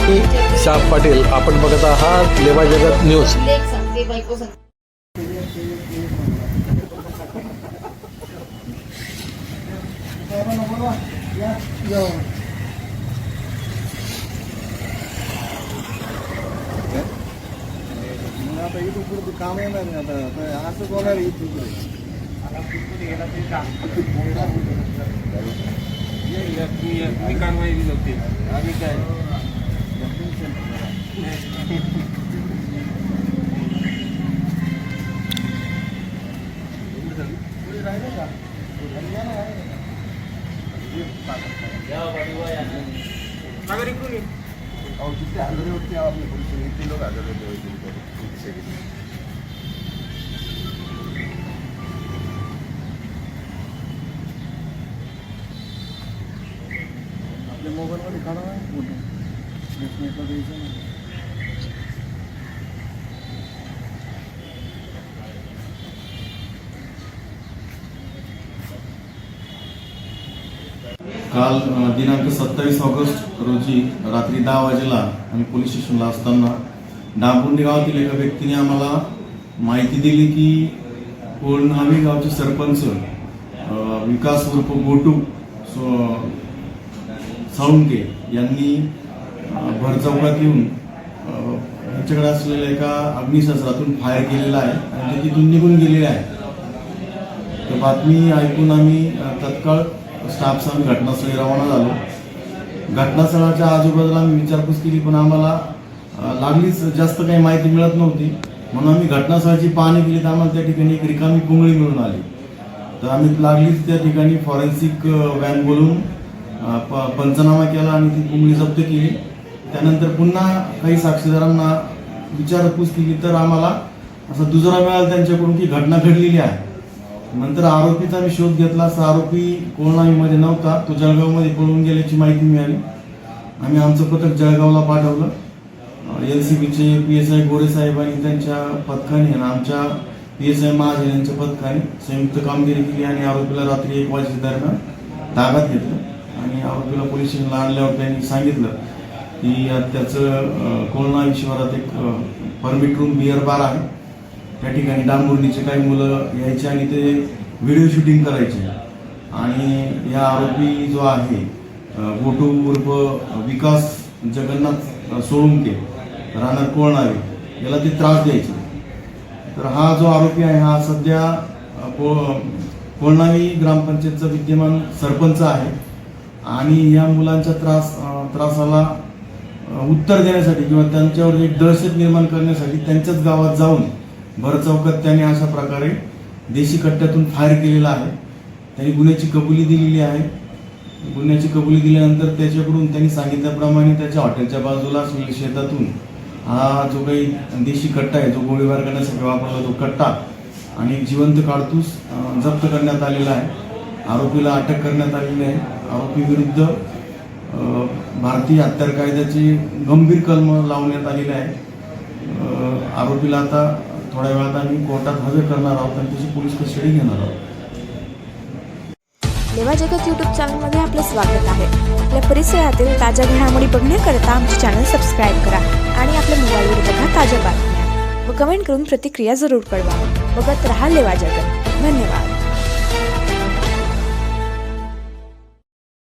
मी श्याम पाटील. आपण बघत आहात लेवा जगत न्यूज. आता इथून पुढे काम येणार नाही. आता असंच होणार आहे इथून पुढे. कारवाई दिली होती आम्ही काय जिथे हजरी होती आपले पोलीस इथे लोक हजर होते. आपल्या मोबाईलमध्ये काढा फोटो द्यायचं. काल दिनांक 27 ऑगस्ट रोजी रात्री 10 वाजेला आम्ही पोलीस स्टेशनला असताना डांबुंडी गावातील एका व्यक्तीने आम्हाला माहिती दिली की कोळनावी गावचे सरपंच विकास उर्फ गोटू साळुंके यांनी भरचौकात येऊन यांच्याकडे असलेल्या एका अग्निशस्त्रातून फायर केलेला आहे आणि ते तिथून निघून गेलेले आहे. तर बातमी ऐकून आम्ही तत्काळ स्टाफसह घटनास्थळी रवाना झालो. घटनास्थळाच्या आजूबाजूला आम्ही विचारपूस केली पण आम्हाला लागलीच जास्त काही माहिती मिळत नव्हती. म्हणून आम्ही घटनास्थळाची पाहणी केली तर आम्हाला त्या ठिकाणी एक रिकामी पुंगळी मिळून आली. तर आम्ही लागलीच त्या ठिकाणी फॉरेन्सिक व्हॅन बोलून पंचनामा केला आणि ती पुंगळी जप्त केली. त्यानंतर पुन्हा काही साक्षीदारांना विचारपूस केली तर आम्हाला असा दुजोरा मिळाला त्यांच्याकडून की घटना घडलेली आहे. नंतर आरोपीचा आम्ही शोध घेतला असता आरोपी कोळनावीमध्ये नव्हता, तो जळगावमध्ये पळून गेल्याची माहिती मिळाली. आम्ही आमचं पथक जळगावला पाठवलं. LCBचे PSI गोरे साहेब आणि त्यांच्या पथकाने आणि आमच्या PSI महाजन यांच्या पथकाने संयुक्त कामगिरी केली आणि आरोपीला रात्री 1 वाजेच्या दरम्यान ताब्यात घेतलं. आणि आरोपीला पोलीस स्टेशनला आणल्यावर त्यांनी सांगितलं की त्याचं कोळनावी शिवारात एक परमिट रूम बिअर बार आहे. त्या ठिकाणी डांबुर्णीचे काही मुलं यायचे आणि ते व्हिडिओ शूटिंग करायचे. आणि या आरोपी जो आहे गोटू उर्फ विकास जगन्नाथ सोळुंके राहणार कोळनावी याला ते त्रास द्यायचे. तर हा जो आरोपी आहे हा सध्या कोळनावी ग्रामपंचायतचा विद्यमान सरपंच आहे. आणि या मुलांच्या त्रासाला उत्तर देण्यासाठी किंवा त्यांच्यावर एक दहशत निर्माण करण्यासाठी त्यांच्याच गावात जाऊन भरचौकात त्याने अशा प्रकारे देशी कट्ट्यातून फायर केलेला आहे. त्यांनी गुन्ह्याची कबुली दिलेली आहे. गुन्ह्याची कबुली दिल्यानंतर त्याच्याकडून त्यांनी सांगितल्याप्रमाणे त्याच्या हॉटेलच्या बाजूला शेतातून हा जो काही देशी कट्टा आहे जो गोळीबार करण्यासाठी वापरला तो कट्टा आणि जिवंत काडतूस जप्त करण्यात आलेला आहे. आरोपीला अटक करण्यात आलेली आहे. आरोपी विरुद्ध भारतीय हत्यार कायद्याची गंभीर कलम लावण्यात आलेली आहे. आरोपीला आता थोड्या वेळात आम्ही कोर्टात हजर करणार आहोत आणि त्याची पोलीस कस्टडी घेणार आहोत. लेवा जगत यूट्यूब चॅनलमध्ये आपलं स्वागत आहे. आपल्या परिसरातील ताज्या घडामोडी बघण्याकरता आमचे चॅनल सबस्क्राईब करा आणि आपल्या मोबाईलवर बघा ताज्या बातम्या व कमेंट करून प्रतिक्रिया जरूर कळवा. बघत रहा लेवा जगत. धन्यवाद.